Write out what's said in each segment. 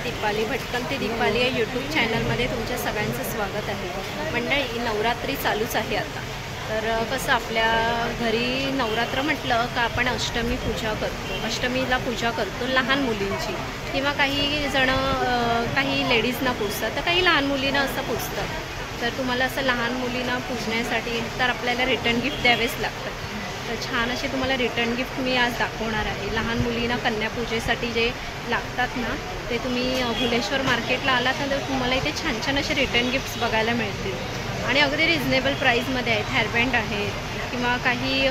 दीपाली, भटकंती दीपाली या यूट्यूब चॅनलमध्ये तुमच्या सगळ्यांचं स्वागत आहे। मंडळी, नवरात्री चालूच आहे आता, तर कसं आपल्या घरी नवरात्र म्हटलं का आपण अष्टमी पूजा करतो, अष्टमीला पूजा करतो लहान मुलींची, किंवा काही जण काही लेडीजना पूजतात, तर काही लहान मुलींना असं पूजतात। तर तुम्हाला असं लहान मुलींना पूजण्यासाठी तर आपल्याला रिटर्न गिफ्ट द्यावेच लागतात। तर छान असे तुम्हाला रिटर्न गिफ्ट मी आज दाखवणार आहे। लहान मुलींना कन्यापूजेसाठी जे लागतात ना, ते तुम्ही भुलेश्वर मार्केटला आलात ना, तर तुम्हाला इथे छान छान असे रिटर्न गिफ्ट्स बघायला मिळतील आणि अगदी रिजनेबल प्राईजमध्ये आहेत। हेअरबँड आहेत किंवा काही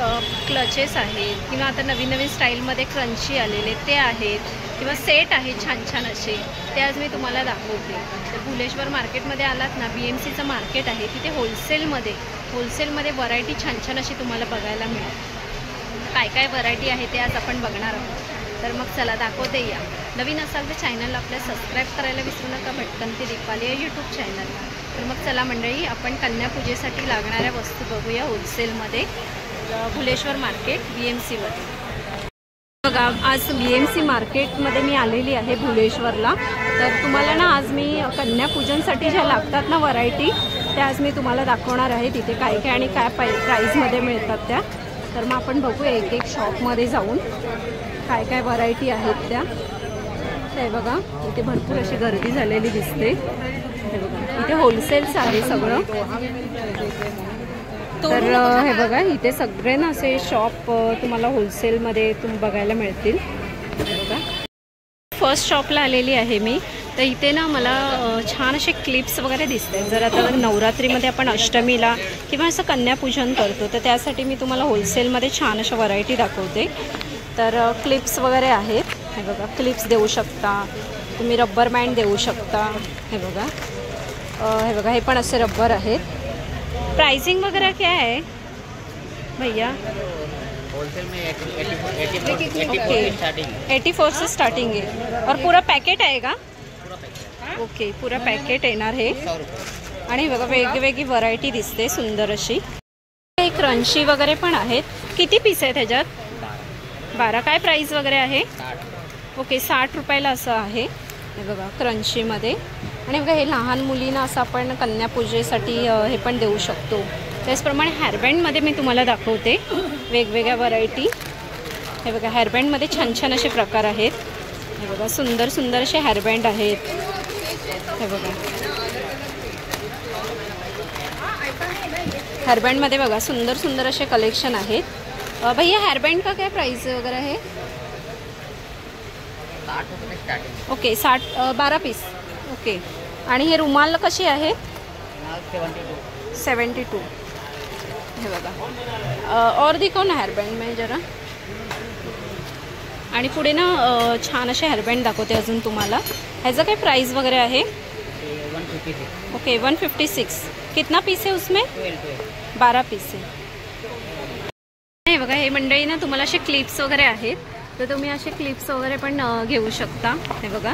क्लचेस आहेत, किंवा आता नवीन नवीन स्टाईलमध्ये क्रंची आलेले ते आहेत, किंवा सेट आहेत छान छान असे, ते आज मी तुम्हाला दाखवते। तर भुलेश्वर मार्केटमध्ये आलात ना, BMCचं मार्केट आहे, तिथे होलसेलमध्ये व्हरायटी छान छान अशी तुम्हाला बघायला मिळेल। काय काय व्हरायटी आहे ते आज आपण बघणार आहोत। तर मग चला दाखवते या। नवीन असाल तर चॅनलला आपल्या सबस्क्राईब करायला विसरू नका, भटकंती दीपाली या यूट्यूब चॅनलला। तर मग चला मंडळी, आपण कन्यापूजेसाठी लागणाऱ्या वस्तू बघूया होलसेलमध्ये, भुलेश्वर मार्केट BMCमध्ये। बघा, आज BMC मार्केटमध्ये मी आलेली आहे भुलेश्वरला। तर तुम्हाला ना आज मी कन्यापूजनसाठी ज्या लागतात ना व्हरायटी, त्या आज मी तुम्हाला दाखवणार आहे, तिथे काय काय आणि काय प्राईजमध्ये मिळतात त्या। तर मग आपण बघूया एक एक शॉपमध्ये जाऊन काय काय व्हरायटी आहेत त्या। हे बघा, इथे भरपूर अशी गर्दी झालेली दिसते। हे बघा, इथे होलसेल्स आहे सगळं। तर हे बघा, इथे सगळे ना असे शॉप तुम्हाला होलसेलमध्ये बघायला मिळतील। हे बघा, फर्स्ट शॉपला आलेली आहे मी। तर इथे ना मला छान असे क्लिप्स वगैरे दिसत आहेत। जर आता नवरात्रीमध्ये आपण अष्टमीला किंवा असं कन्यापूजन करतो, तर त्यासाठी मी तुम्हाला होलसेलमध्ये छान अशा व्हरायटी दाखवते। तर क्लिप्स वगैरे आहेत। हे बघा, क्लिप्स देऊ शकता तुम्ही, रब्बर बँड देऊ शकता। हे बघा, हे पण असे रब्बर आहेत। प्राइसिंग वगैरह क्या है भैया? होलसेल में 84 से स्टार्टिंग है। और पूरा पैकेट आएगा? ओके, पूरा पैकेट येणार हे। आणि बघा, वेगवेगळी व्हरायटी दिसते सुंदर अशी। क्रंची वगैरे पण आहेत। किती पीस आहेत ह्याच्यात? 12। काय प्राइस वगैरे आहे? ओके, 60 रुपयाला असं आहे। हे बघा, क्रंचीमध्ये। आणि बघा, हे लहान मुलींना असं आपण कन्यापूजेसाठी हे पण देऊ शकतो। त्याचप्रमाणे हेअरबँडमध्ये मी तुम्हाला दाखवते वेगवेगळ्या व्हरायटी। हे बघा, हेअरबँडमध्ये छान छान असे प्रकार आहेत। हे बघा, सुंदर सुंदर असे हेअरबँड आहेत। हे बघा, हेअरबँडमध्ये बघा सुंदर सुंदर असे कलेक्शन आहेत। भैया, हेअरबँड का काय प्राइस वगैरे आहे? 60 रुपये स्टार्टिंग। Okay, 12 piece. ओके, आणि हे रुमाल कसे आहेत? 72। हे बघा, और दिखाओ ना हेअरबँड में जरा। आणि पुढे ना छान असे हेअरबँड दाखवते अजून तुम्हाला। ह्याचं काय प्राइस वगैरे आहे? 156। ओके, 156। कितना पीस है उसमें? 12 पीस है। हे बघा, हे मंडळी ना तुम्हाला असे क्लिप्स वगैरे आहेत, तर तुम्ही असे क्लिप्स वगैरे पण घेऊ शकता। हे बघा,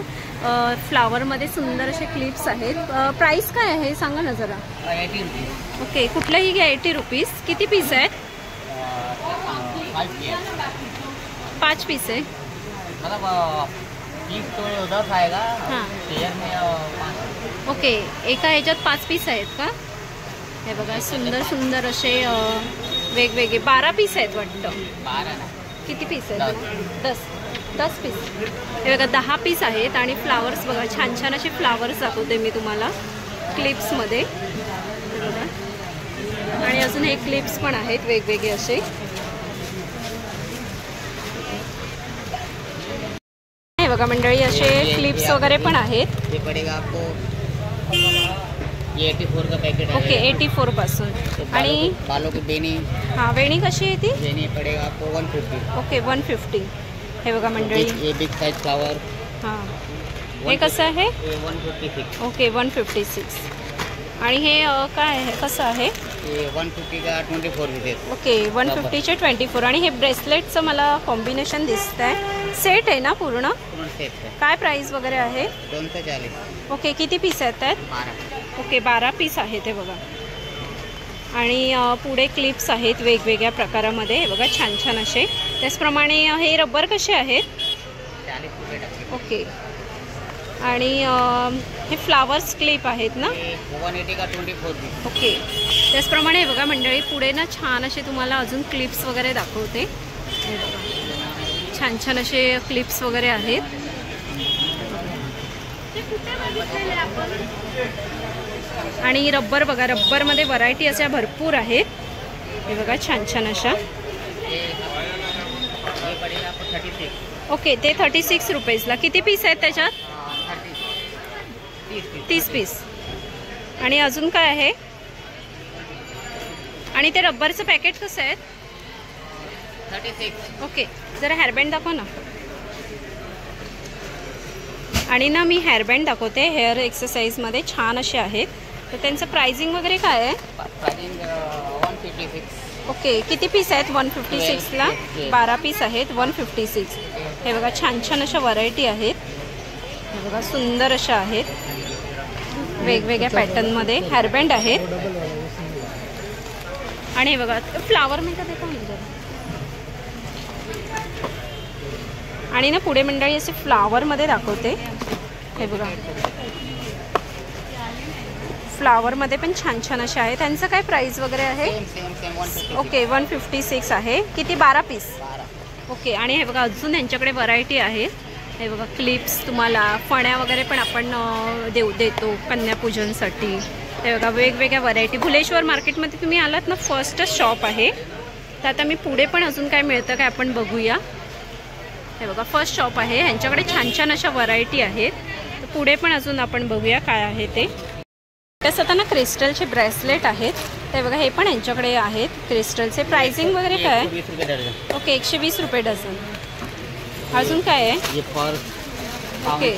फ्लावरमध्ये सुंदर असे क्लिप्स आहेत। प्राइस काय आहे सांगा ना जरा। 80 रुपये। ओके, कुठलाही घ्या, 80 रुपीज। किती पीस आहेत? 5 पीस आहे। मतलब 30 तो 10 आएगा। हाँ, पेयर में 5। ओके, एका ह्याच्यात 5 पीस आहेत का? हे बघा, सुंदर सुंदर असे वेगवेगळे 12 पीस आहेत वाटतं। 12। किती पीस आहेत? 10 पीस। हे बघा, 10 पीस आहेत। आणि फ्लावर्स बघा, छान छान असे फ्लावर्स दाखवते मी तुम्हाला क्लिप्समध्ये। हे बघा, आणि अजून हे क्लिप्स पण आहेत वेगवेगळे असे। हे बघा मंडळी, असे क्लिप्स वगैरे पण आहेत। ये पड़ेगा आपको, ये 84 का पैकेट है। ओके, 84 पासून। आणि बालों की बेनी। हां, वेणी कशी आहे ती? बेनी पड़ेगा आपको 150। ओके, 150। हे बघा मंडळी, ये बिग साइज फ्लावर। हां, हे कसं आहे? ये 156। ओके, 156। आणि हे काय आहे, कसं आहे? ये 150 का 24 पीसेस। ओके, 150चे 24। आणि हे ब्रेसलेटचं मला कॉम्बिनेशन दिसत आहे। सेट आहे ना पूर्ण? सेट है। काय प्राइस वगैरे आहे? 240। ओके, किती पीस आहेत त्यात? 12। ओके, 12 पीस आहेत हे बघा। आणि पुढे क्लिप्स आहेत वेगवेगळ्या प्रकारामध्ये। हे बघा, छान छान असे। त्याचप्रमाणे हे रबर कसे आहेत? 40 रुपये। ओके, आणि हे फ्लावर्स क्लिप आहेत ना, 180 का 24 पीस. ओके. त्याचप्रमाणे बघा मंडळी, पुढे ना छान असे तुम्हाला अजून क्लिप्स वगैरे दाखवते. हे बघा छान छान असे क्लिप्स वगैरे आहेत. आणि रब्बर बघा, रब्बरमध्ये व्हरायटी अशा भरपूर आहेत. हे बघा छान छान अशा. ओके, ते 36 रुपीजला. किती पीस आहेत त्याच्यात? 30 पीस. आणि अजून काय आहे? आणि ते रब्बरचं पॅकेट कसं आहे? 36. ओके, जरा हेअरबँड दाखव ना. आणि ना मी हेअरबँड दाखवते. हेअर एक्सरसाइजमध्ये छान असे आहेत. तर त्यांचं प्राइसिंग वगैरे काय आहे? प्राइसिंग 156. ओके, किती पीस आहेत? 156ला 12 पीस आहेत. 156. हे बघा छान छान अशा व्हरायटी आहेत. हे बघा सुंदर अशा आहेत, वेगवेगळ्या पॅटर्नमध्ये हेअरबँड आहेत. आणि हे बघा फ्लावर मी का देतो म्हणजे. आणि ना पुढे मंडळी असे फ्लावरमध्ये दाखवते. हे बघा फ्लावरमध्ये पण छान छान असे आहे. त्यांचं काय प्राइस वगैरे आहे? ओके, 156 आहे. किती? 12 पीस. ओके. आणि हे बघा अजून यांच्याकडे व्हरायटी आहे. हे बघा क्लिप्स, तुम्हाला फण्या वगैरे पण आपण देतो कन्यापूजनसाठी. हे बघा वेगवेगळ्या व्हरायटी. भुलेश्वर मार्केटमध्ये तुम्ही आलात ना, फर्स्टच शॉप आहे. तर आता मी पुढे पण अजून काय मिळतं काय आपण बघूया. हे बघा फर्स्ट शॉप आहे. ह्यांच्याकडे छान छान अशा व्हरायटी आहेत. तर पुढे पण अजून आपण बघूया काय आहे ते. तसं आता ना क्रिस्टलचे ब्रेसलेट आहेत. ते बघा हे पण यांच्याकडे आहेत क्रिस्टलचे. प्राइसिंग वगैरे काय? ओके, 120 रुपये डझन. अजून काय आहे? ओके,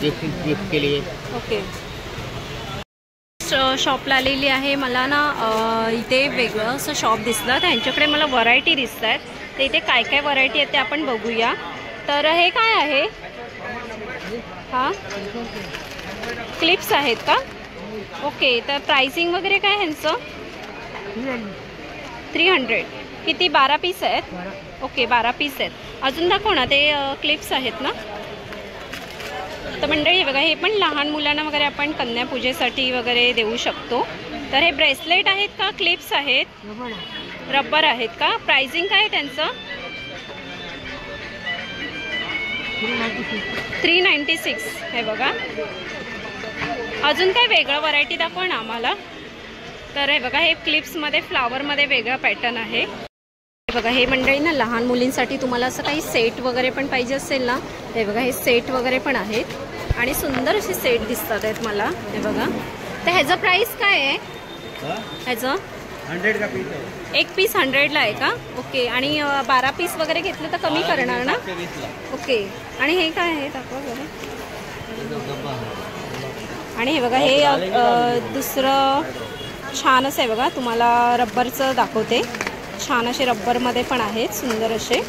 गिफ्ट के लिए. ओके. शॉपला आलेली आहे. मला ना इथे वेगळं असं शॉप दिसलं. तर ह्यांच्याकडे मला व्हरायटी दिसत आहेत. तर इथे काय काय व्हरायटी आहेत ते आपण बघूया. तर हे काय आहे? हां, क्लिप्स आहेत का? ओके. तर प्राइसिंग वगैरे काय ह्यांचं? 300. किती? 12 पीस आहेत. ओके, 12 पीस आहेत. अजून दाखव ना, ते क्लिप्स आहेत ना. तर मंडळी बघा हे पण लहान मुलांना वगैरे आपण कन्यापूजेसाठी वगैरे देऊ शकतो. तर हे ब्रेसलेट आहेत का क्लिप्स आहेत? रबर आहेत का? प्राइसिंग काय आहे त्यांचं? 396. हे बघा अजून काय वेगळं व्हरायटी दाखवा ना आम्हाला. तर हे बघा हे क्लिप्समध्ये फ्लावरमध्ये वेगळा पॅटर्न आहे. हे बघा हे मंडळी ना लहान मुलींसाठी तुम्हाला असं काही सेट वगैरे पण पाहिजे असेल ना, हे बघा हे सेट वगैरे पण आहेत. आणि सुंदर असे सेट दिसतात आहेत मला. हे बघा. तर ह्याचं प्राइस काय आहे? ह्याचं 100 का पीस आहे. एक पीस 100ला आहे का? ओके. आणि 12 पीस वगैरे घेतलं तर कमी करणार ना? ओके. आणि हे काय आहे दाखवा बरं. आणि हे बघा हे दुसरं छान असं आहे बघा. तुम्हाला रब्बरचं दाखवते. छान असे रब्बरमध्ये पण आहेत सुंदर असे.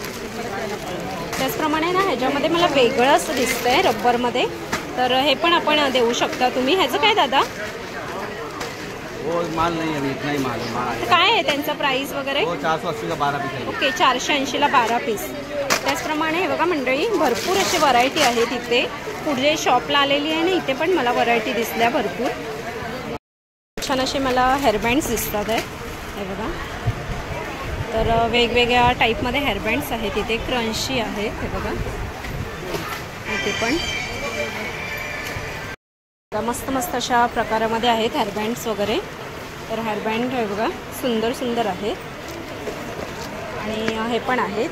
त्याचप्रमाणे ना ह्याच्यामध्ये मला वेगळं असं दिसतं आहे रब्बरमध्ये. तर हे पण आपण देऊ शकता तुम्ही. ह्याचं काय दादा? माल नाही आहे, इतना ही माल है. काय आहे त्यांचा प्राइस वगैरे? 480 का 12 पीस. Okay, 480ला 12 piece. त्याचप्रमाणे हे बघा मंडळी भरपूर अशी व्हरायटी आहेत इथे. पुढे शॉपला आलेली आहे ना, इथे पण मला व्हरायटी दिसल्या भरपूर. छान असे मला हेअरबँड्स दिसतात आहेत. हे बघा. तर वेगवेगळ्या टाईपमध्ये हेअरबँड्स आहेत इथे. क्रंची आहेत हे बघा. इथे पण मस्त मस्त अशा प्रकारामध्ये आहेत हेअरबँड्स वगैरे. तर हेअरबँड हे बघा सुंदर सुंदर आहेत. आणि हे पण आहेत.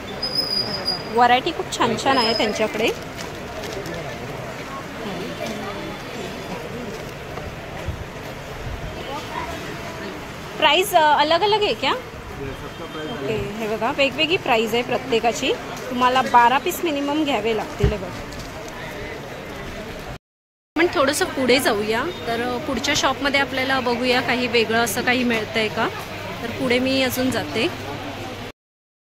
व्हरायटी खूप छान छान आहे त्यांच्याकडे. प्राइस अलग अलग आहे क्या? ओके. हे बघा वेगवेगळी प्राइस आहे प्रत्येकाची. तुम्हाला 12 पीस मिनिमम घ्यावे लागतील. बघा पण थोडंसं पुढे जाऊया. तर पुढच्या शॉपमध्ये आपल्याला बघूया काही वेगळं असं काही मिळतं आहे का. तर पुढे मी अजून जाते.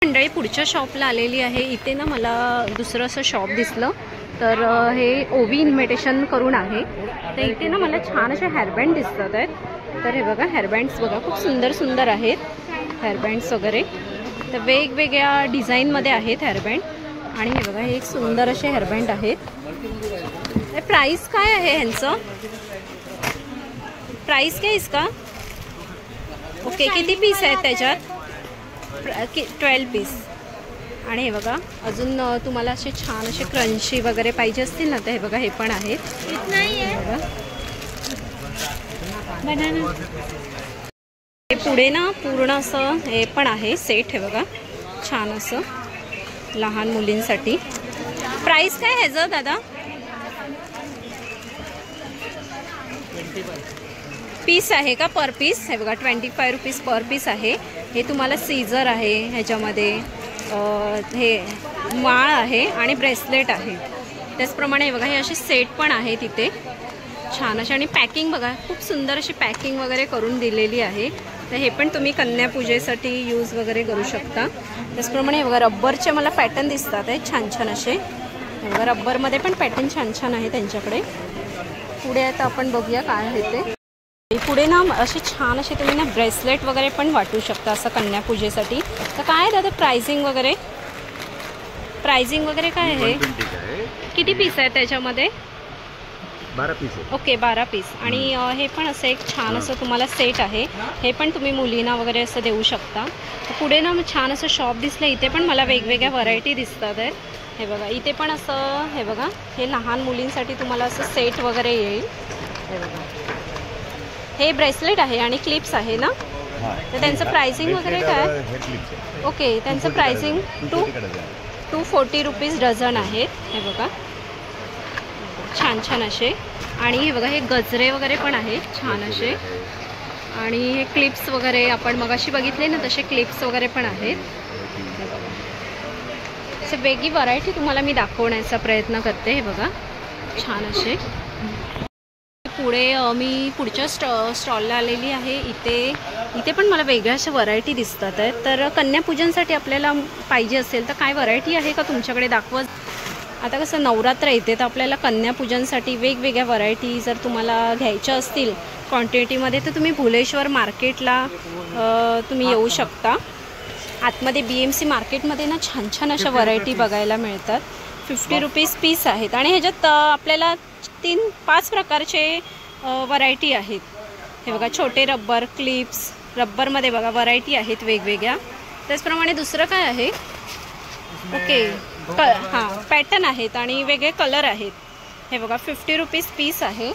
मंडळी पुढच्या शॉपला आलेली आहे. इथे ना मला दुसरं असं शॉप दिसलं. तर हे ओवी इन्व्हिटेशन करून आहे. तर इथे ना मला छान असे हेअरबँड दिसतात आहेत. तर हे बघा हेअरबँड्स बघा खूप सुंदर सुंदर आहेत हेअरबँड्स वगैरे. तर वेगवेगळ्या डिझाईनमध्ये आहेत हेअरबँड. आणि हे बघा हे एक सुंदर असे हेअरबँड आहेत. प्राइस काय आहे ह्यांचं? प्राइस काय इसका? ओके, किती पीस आहेत त्याच्यात? 12 पीस. आणि हे बघा अजून तुम्हाला असे छान असे क्रंची वगैरे पाहिजे असतील ना तर हे बघा हे पण आहेत. हे पुढे ना पूर्ण असं हे पण आहे सेट, हे बघा छान असं लहान मुलींसाठी. प्राइस काय ह्याचं दादा? पीस आहे का पर पीस? हे बघा 25 रुपीज पर पीस आहे. हे तुम्हाला सीझर आहे, ह्याच्यामध्ये हे माळ आहे आणि ब्रेसलेट आहे. त्याचप्रमाणे हे बघा हे असे सेट पण आहे तिथे छान असे. आणि पॅकिंग बघा खूप सुंदर अशी पॅकिंग वगैरे करून दिलेली आहे. तर हे पण तुम्ही कन्यापूजेसाठी यूज वगैरे करू शकता. त्याचप्रमाणे हे बघा रब्बरचे मला पॅटर्न दिसतात आहे छान छान असे. हे बघा रब्बरमध्ये पण पॅटर्न छान छान आहे त्यांच्याकडे. पुढे आता आपण बघूया काय आहे ते. पुढे ना असे छान असे तुम्ही ना ब्रेसलेट वगैरे पण वाटू शकता असं कन्यापूजेसाठी. तर काय आहे दादा प्राइसिंग वगैरे? प्राइसिंग वगैरे काय आहे? किती पीस आहे त्याच्यामध्ये? 12 पीस आहे. Okay 12 piece. आणि हे पण असं एक छान असं तुम्हाला सेट आहे. हे पण तुम्ही मुलींना वगैरे असं देऊ शकता. पुढे ना छान असं शॉप दिसलं. इथे पण मला वेगवेगळ्या व्हरायटी दिसतात आहेत. हे बघा इथे पण असं हे बघा हे लहान मुलींसाठी तुम्हाला असं सेट वगैरे येईल. हे बघा हे ब्रेसलेट आहे आणि क्लिप्स आहे ना. तर त्यांचं प्राइसिंग वगैरे काय? ओके त्यांचं प्राइसिंग 240 रुपीज डझन आहेत. हे बघा छान छान असे. आणि हे बघा हे गजरे वगैरे पण आहेत छान असे. आणि हे क्लिप्स वगैरे आपण मगाशी बघितले ना तसे क्लिप्स वगैरे पण आहेत. असे वेगळी व्हरायटी तुम्हाला मी दाखवण्याचा प्रयत्न करते. हे बघा छान असे. पुढे मी पुढच्या स्टॉलला आलेली आहे. इथे पण मला वेगळ्या अशा व्हरायटी दिसतात आहेत. तर कन्यापूजनसाठी आपल्याला पाहिजे असेल तर काय व्हरायटी आहे का तुमच्याकडे दाखवा. आता कसं नवरात्र येते तर आपल्याला कन्यापूजनसाठी वेगवेगळ्या व्हरायटी जर तुम्हाला घ्यायच्या असतील क्वांटिटीमध्ये तर तुम्ही भुलेश्वर मार्केटला तुम्ही येऊ शकता. आतमध्ये BMC मार्केटमध्ये ना छान छान अशा व्हरायटी बघायला मिळतात. 50 रुपीज पीस आहेत. आणि ह्याच्यात आपल्याला 3-5 प्रकारचे व्हरायटी आहेत. हे बघा छोटे रब्बर क्लिप्स, रब्बरमध्ये बघा व्हरायटी आहेत वेगवेगळ्या. त्याचप्रमाणे दुसरं काय आहे? ओके हां पॅटर्न आहेत आणि वेगळे कलर आहेत. हे बघा 50 रुपीज पीस आहे.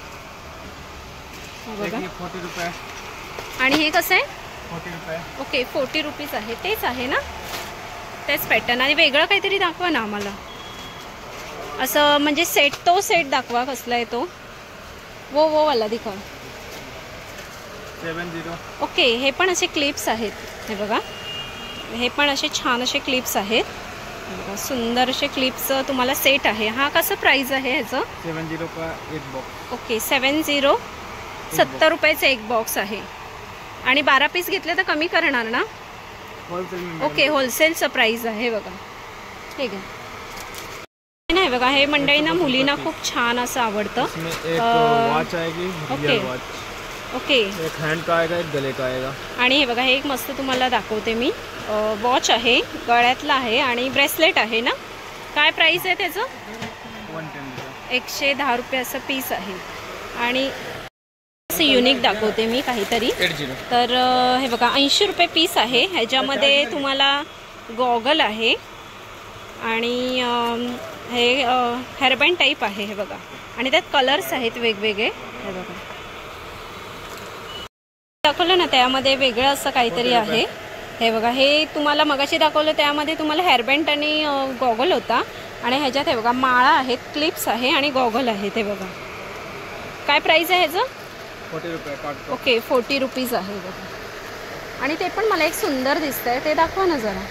बघा 40 रुपये. आणि हे कसं आहे? 40 रुपये. ओके 40 रुपीज आहे. तेच आहे ना, तेच पॅटर्न. आणि वेगळं काहीतरी दाखवा ना आम्हाला असं म्हणजे सेट. तो सेट दाखवा कसला आहे तो. वो वाला दिखा. 70. ओके हे पण असे क्लिप्स आहेत. हे बघा हे पण असे छान असे क्लिप्स आहेत. सुंदर असे क्लिप्स तुम्हाला सेट आहे. हा कसं प्राइस आहे ह्याचं? 70 का एक बॉक्स. ओके 70 रुपयाचं एक बॉक्स आहे. आणि 12 पीस घेतले तर कमी करणार ना? होलसेल. ओके होलसेलचं प्राइस आहे. बघा ठीक आहे. नाही बघा हे मंडळींना मुलींना खूप छान असं आवडतं. एक वॉच आएगी. ओके ओके एक हँड का आएगा, एक गले का आएगा. आणि हे बघा हे एक मस्त तुम्हाला दाखवते मी. वॉच आहे, गळ्यातला आहे आणि ब्रेसलेट आहे ना. काय प्राइस आहे त्याचं? 110 रुपये असं पीस आहे. आणि असं युनिक दाखवते मी काहीतरी. तर हे बघा 80 रुपये पीस आहे. ह्याच्यामध्ये तुम्हाला गॉगल आहे आणि हे हेअरबँड टाईप आहे. हे बघा आणि त्यात कलर्स आहेत वेगवेगळे. हे बघा दाखवलं ना त्यामध्ये वेगळं असं काहीतरी आहे. हे बघा हे तुम्हाला मगाशी दाखवलं त्यामध्ये तुम्हाला हेअरबँड आणि गॉगल होता. आणि ह्याच्यात हे बघा माळा आहेत, क्लिप्स आहे आणि गॉगल आहे. ते बघा काय प्राइस आहे ह्याचं? 40 रुपये. ओके 40 रुपीज आहे बघा. आणि ते पण मला एक सुंदर दिसतंय ते दाखवा ना जरा.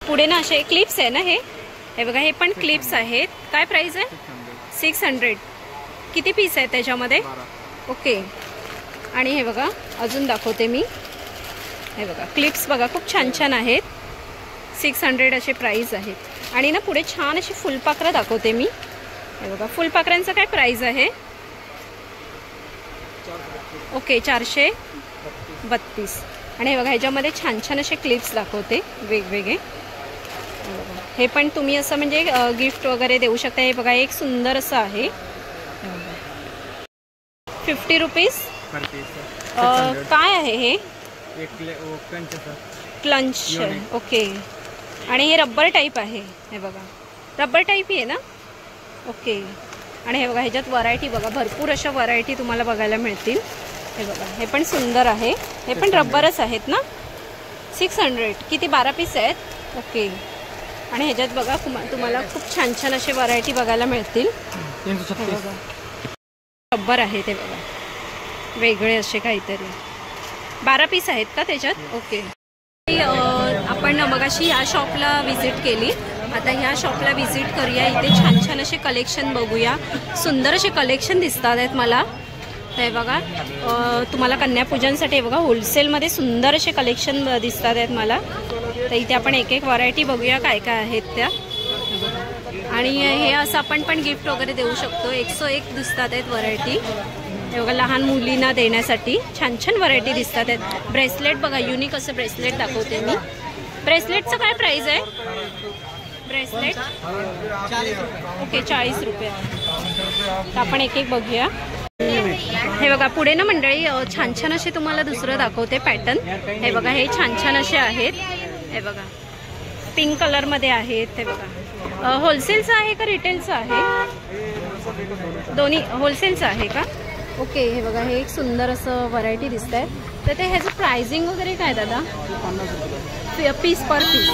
पुढे ना असे क्लिप्स आहे ना. हे बघा हे पण क्लिप्स आहेत. काय प्राइस आहे? 600. किती पीस आहेत त्याच्यामध्ये? ओके. आणि हे बघा अजून दाखवते मी. हे बघा क्लिप्स बघा खूप छान छान आहेत. 600 असे प्राइस आहेत. आणि ना पुढे छान अशी फुलपाखरं दाखवते मी. हे बघा फुलपाखरांचं काय प्राइस आहे? ओके 432. आणि हे बघा ह्याच्यामध्ये छान छान असे क्लिप्स दाखवते वेगवेगळे. हे पण तुम्ही असं म्हणजे गिफ्ट वगैरे देऊ शकता. हे बघा एक सुंदर असं आहे. 50 रुपीज पर पीस काय आहे हे? एक वो कंच सर क्लंच. Unique. ओके. आणि हे रबर टाईप आहे. हे बघा रबर टाईप आहे ना. ओके. आणि हे बघा ह्याच्यात व्हरायटी बघा, भरपूर अशा व्हरायटी तुम्हाला बघायला मिळतील. हे बघा हे पण सुंदर आहे. हे पण रबरच आहेत ना. 600. किती 12 पीस आहेत. ओके. आणि ह्याच्यात बघा तुम्हाला खूप छान छान असे व्हरायटी बघायला मिळतील. 336 रबर आहे ते बघा, वेगळे असे काहीतरी. 12 पीस आहेत का त्याच्यात. ओके. आपण मगाशी या शॉपला व्हिजिट केली, आता ह्या शॉपला व्हिजिट करूया. इथे छान छान असे कलेक्शन बघूया. सुंदर असे कलेक्शन दिसतात आहेत मला. हे बघा तुम्हाला कन्यापूजनसाठी बघा होलसेलमध्ये सुंदर असे कलेक्शन दिसतात आहेत मला. तर इथे आपण एक एक व्हरायटी बघूया काय काय आहेत त्या. आणि हे असं आपण पण गिफ्ट वगैरे देऊ शकतो. 101 दिसतात आहेत व्हरायटी. हे बघा लहान मुलींना देण्यासाठी छान छान व्हरायटी दिसतात आहेत. ब्रेसलेट बघा, युनिक असं ब्रेसलेट दाखवते मी. ब्रेसलेटचं काय प्राईस आहे? ब्रेसलेट ओके 40 रुपये. तर आपण एक एक बघूया. हे बघा पुढे ना मंडळी छान छान असे तुम्हाला दुसरं दाखवते पॅटर्न. हे बघा हे छान छान असे आहेत. हे बघा पिंक कलरमध्ये आहेत. हे बघा होलसेलचं आहे का रिटेलचं आहे? दोन्ही होलसेलचं आहे का. ओके. हे बघा हे एक सुंदर असं व्हरायटी दिसत आहे. तर ते ह्याचं प्राइसिंग वगैरे काय दादा? पीस पर पीस.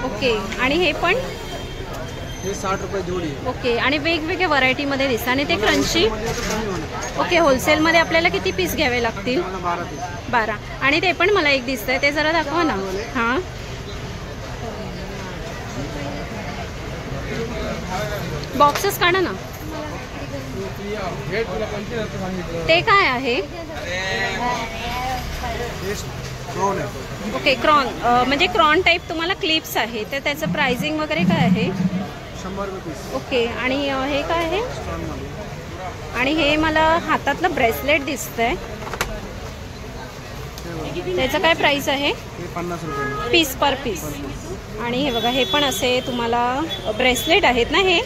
ओके. आणि हे पण 60 रुपये जोडी. ओके. आणि वेगवेगळ्या व्हरायटीमध्ये दिसतं. आणि ते क्रंची ओके. होलसेलमध्ये आपल्याला किती पीस घ्यावे लागतील? 12. आणि ते पण मला एक दिसतंय, ते जरा दाखवा ना. हां बॉक्सेस काढा ना. ते काय आहे? ओके क्रॉन म्हणजे क्रॉन टाईप तुम्हाला क्लिप्स आहे. तर त्याचं प्राइसिंग वगैरे काय आहे? 100 रुपये पीस. ओके. आणि हे काय आहे? आणि हे मला हातातलं ब्रेसलेट दिसतंय, त्याचं काय प्राइस आहे? 50 रुपये पीस पर पीस. आणि हे बघा हे पण असे तुम्हाला ब्रेसलेट आहेत ना. हे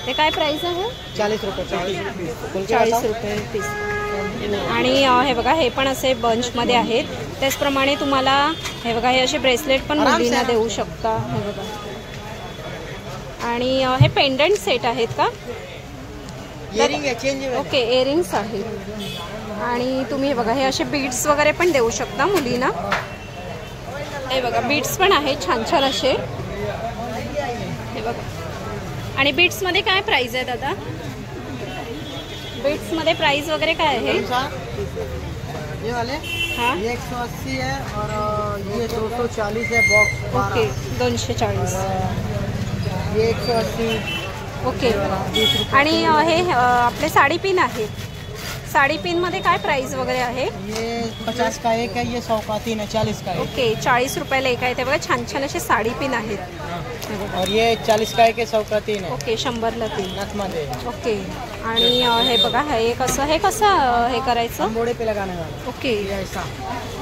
ते काय प्राइस आहे? 40 रुपये 40 रुपये पीस. आणि हे बघा हे पण असे बंचमध्ये आहेत. त्याचप्रमाणे तुम्हाला हे बघा हे असे ब्रेसलेट पण मुलींना देऊ शकता. हे बघा. आणि हे पेंडंट सेट आहेत का? ओके इयरिंग्स आहेत. आणि तुम्ही हे बघा हे असे बीड्स वगैरे पण देऊ शकता मुलींना. हे बघा बीड्स पण आहेत छान छान असे. हे बघा. आणि बीड्समध्ये काय प्राइस आहे दादा? बीड्समध्ये प्राइस वगैरे काय आहे? ये वाले हाँ ये 180 है और ये 240 है बॉक्स. ओके 240. ये 180. ओके. आणि हे आपले साडी पिन आहेत. साडी पिनमध्ये काय प्राइस वगैरे आहे? ये 50 का एक है, ये 100 का 3 है, 40 का एक. ओके 40 रुपयाला एक आहे. ते बघा छान छान असे साडी पिन आहेत. और ये 40 का एक है, 100 का 3 है. ओके 100ला 3. नथमध्ये. ओके. आणि हे बघा हे कसं हे करायचं? अंबोड़े पे लगाने वाला. ओके. ये ऐसा.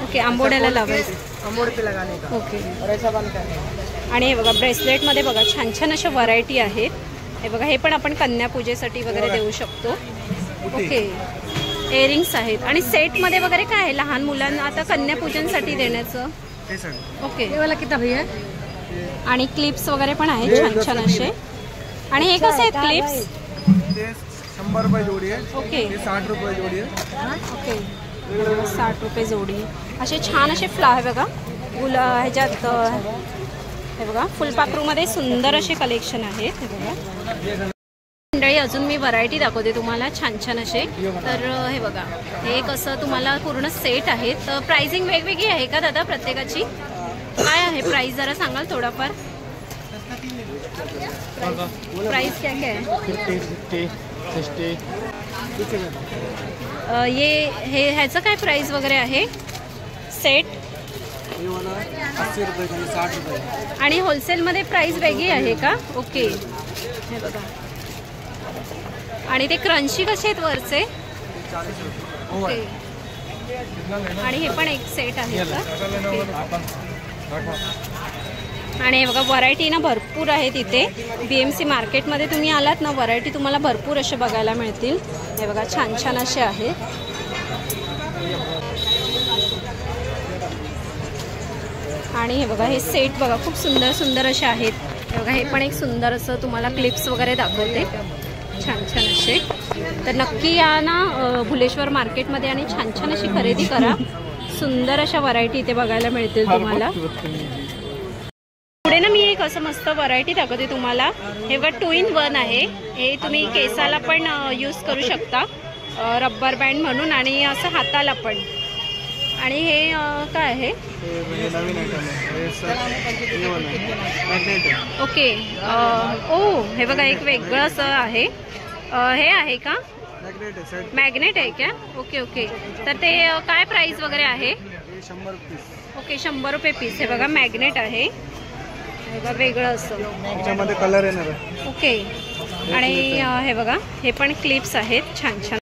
ओके आंबोड्याला लावायचं. अंबोड़े पे लगाने का. ओके. और ऐसा बंद करने का. आणि हे बघा ब्रेसलेटमध्ये बघा छान छान अशा व्हरायटी आहेत. हे बघा हे पण आपण कन्यापूजेसाठी वगैरे देऊ शकतो. ओके. इयरिंग्स आहेत. आणि सेटमध्ये वगैरे काय आहे लहान मुलांना आता कन्यापूजनसाठी देण्याचं? ओके. वाला कितना भैया? आणि क्लिप्स वगैरे पण आहेत छान छान असे. आणि हे कसे आहेत क्लिप्स? 100 रुपये जोडी आहे. ओके. 60 रुपये जोडी आहे. ओके 60 रुपये जोडी. असे छान असे फ्लावर बघा ह्याच्यात हे बघा फुलपाखरूमध्ये सुंदर असे कलेक्शन आहेत. हे बघा मंडळी अजून मी व्हरायटी दाखवते तुम्हाला छान छान असे. तर हे बघा हे कसं तुम्हाला पूर्ण सेट आहेत. तर प्राइसिंग वेगवेगळी आहे का दादा प्रत्येकाची? काय आहे प्राइस जरा सांगाल थोडाफार? प्राइस क्या क्या है? 50, 60. हे ह्याचं काय प्राइस वगैरे आहे सेट? 80 रुपये 60 रुपये. आणि होलसेलमध्ये प्राइस वेगळी आहे का? ओके. हे बघा. आणि ते क्रंची कसे आहेत वरचे? ओके. आणि हे पण एक सेट आहे का? आणि हे बघा व्हरायटी ना भरपूर आहेत इथे. BMC मार्केटमध्ये तुम्ही आलात ना, व्हरायटी तुम्हाला भरपूर असे बघायला मिळतील. हे बघा छान छान असे आहेत. आणि हे बघा हे सेट बघा खूप सुंदर सुंदर असे आहेत. हे बघा हे पण एक सुंदर असं तुम्हाला क्लिप्स वगैरे दाखवते, छान छान असे. तर नक्की या ना भुलेश्वर मार्केटमध्ये आणि छान छान अशी खरेदी करा. सुंदर अशा व्हरायटी इथे बघायला मिळतील तुम्हाला. पुढे ना मी एक असं मस्त व्हरायटी दाखवते तुम्हाला. हे बघा 2 in 1 आहे. हे तुम्ही केसाला पण यूज करू शकता, रब्बर बँड म्हणून, आणि असं हाताला पण. आणि हे काय आहे? नवीन आयटम आहे. ओके. ओ हे बघा एक वेगळं असं आहे. हे आहे का मॅग्नेट आहे का? Okay okay. तर ते काय प्राइस वगैरे आहे? 100 पीस. ओके 100 रुपये पीस. हे बघा मॅग्नेट आहे. हे बघा वेगळं असं, त्याच्यामध्ये कलर येणार आहे. ओके. आणि हे बघा हे पण क्लिप्स आहेत छान छान.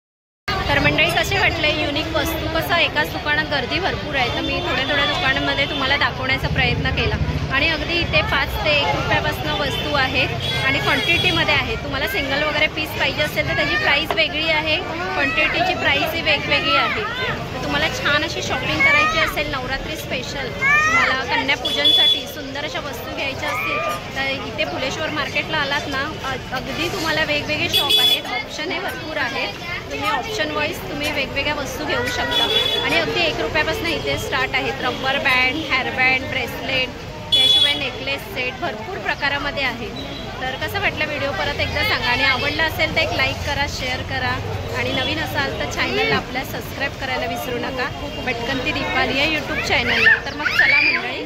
तर मंडळी कसे वाटले युनिक वस्तू? कसं एकाच दुकानात गर्दी भरपूर आहे, तर मी थोड्या थोड्या दुकानांमध्ये तुम्हाला दाखवण्याचा प्रयत्न केला. आणि अगदी इथे 5 ते 1 रुपयापासून वस्तू आहेत आणि क्वांटिटीमध्ये आहेत. तुम्हाला सिंगल वगैरे पीस पाहिजे असेल तर त्याची प्राईस वेगळी आहे, क्वांटिटीची प्राईस ही वेगवेगळी आहे. तर तुम्हाला छान अशी शॉपिंग करायची असेल नवरात्री स्पेशल, तुम्हाला कन्यापूजनसाठी सुंदर अशा वस्तू घ्यायच्या असतील तर इथे भुलेश्वर मार्केटला आलात ना, अगदी तुम्हाला वेगवेगळे शॉप आहेत, ऑप्शन हे भरपूर आहेत. तुम्ही ऑप्शन वाईज तुम्ही वेगवेगळ्या वस्तू घेऊ शकता. आणि अगदी 1 रुपयापासून इथे स्टार्ट आहेत. रब्बर बँड, हेअरबँड, ब्रेसलेट, त्याशिवाय नेकलेस सेट भरपूर प्रकारामध्ये आहे. तर कसं वाटलं व्हिडिओ परत एकदा सांगा. आणि आवडला असेल तर एक लाईक करा, शेअर करा. आणि नवीन असाल तर चॅनलला आपल्या सबस्क्राईब करायला विसरू नका, भटकंती दीपाली या यूट्यूब चॅनलला. तर मग चला मंडळी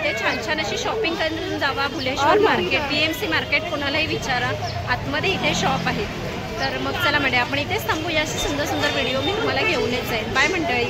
ते छान छान अशी शॉपिंग करून जावा. भुलेश्वर मार्केट, BMC मार्केट कोणालाही विचारा, आतमध्ये इथे शॉप आहेत. तर मग चला मंडळी आपण इथेच थांबूया. असे सुंदर सुंदर व्हिडिओ मी तुम्हाला घेऊन येत जाईल. बाय मंडळी.